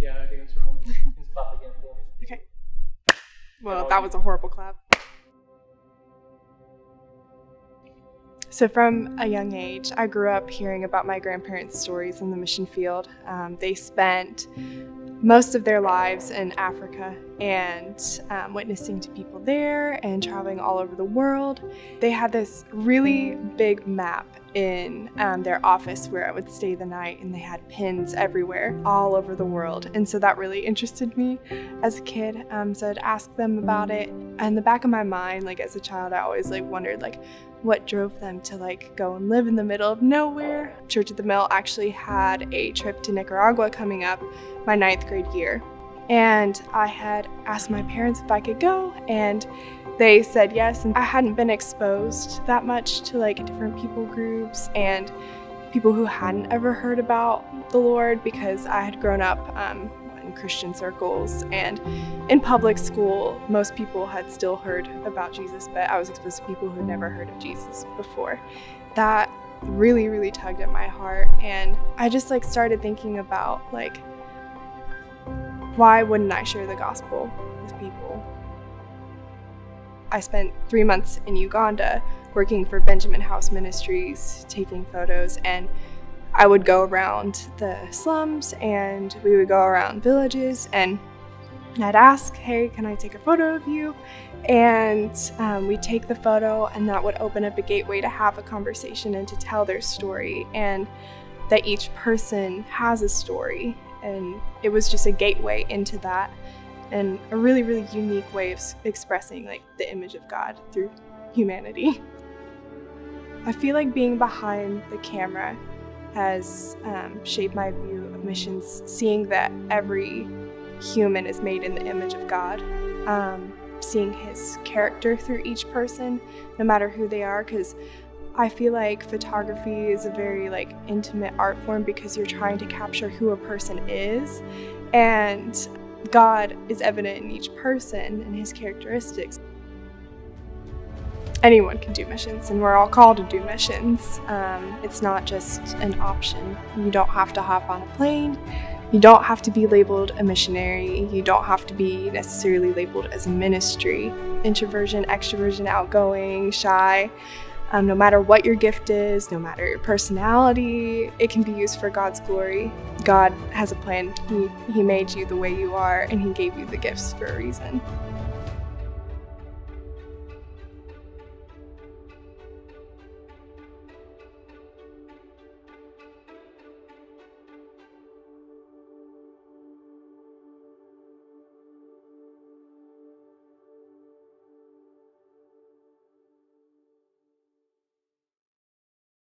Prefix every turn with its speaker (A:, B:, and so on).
A: Yeah, I think it's wrong. It's clap again for me.
B: Okay. Well, that was a horrible clap. So from a young age, I grew up hearing about my grandparents' stories in the mission field. They spent most of their lives in Africa and witnessing to people there and traveling all over the world. They had this really big map in their office where I would stay the night, and they had pins everywhere all over the world. And so that really interested me as a kid. So I'd ask them about it. And in the back of my mind, like as a child, I always wondered what drove them to go and live in the middle of nowhere. Church at the Mill actually had a trip to Nicaragua coming up my 9th grade year. And I had asked my parents if I could go, and they said yes. And I hadn't been exposed that much to different people groups and people who hadn't ever heard about the Lord, because I had grown up in Christian circles, and in public school most people had still heard about Jesus, but I was exposed to people who had never heard of Jesus before. That really, really tugged at my heart, and I just started thinking about why wouldn't I share the gospel with people? I spent 3 months in Uganda working for Benjamin House Ministries, taking photos, and I would go around the slums and we would go around villages, and I'd ask, hey, can I take a photo of you? And we'd take the photo, and that would open up a gateway to have a conversation and to tell their story, and that each person has a story. And it was just a gateway into that, and a really, really unique way of expressing the image of God through humanity. I feel like being behind the camera has shaped my view of missions, seeing that every human is made in the image of God, seeing his character through each person, no matter who they are, because I feel like photography is a very intimate art form, because you're trying to capture who a person is, and God is evident in each person and his characteristics. Anyone can do missions, and we're all called to do missions. It's not just an option. You don't have to hop on a plane. You don't have to be labeled a missionary. You don't have to be necessarily labeled as a ministry. Introversion, extroversion, outgoing, shy. No matter what your gift is, no matter your personality, it can be used for God's glory. God has a plan. He made you the way you are, and he gave you the gifts for a reason.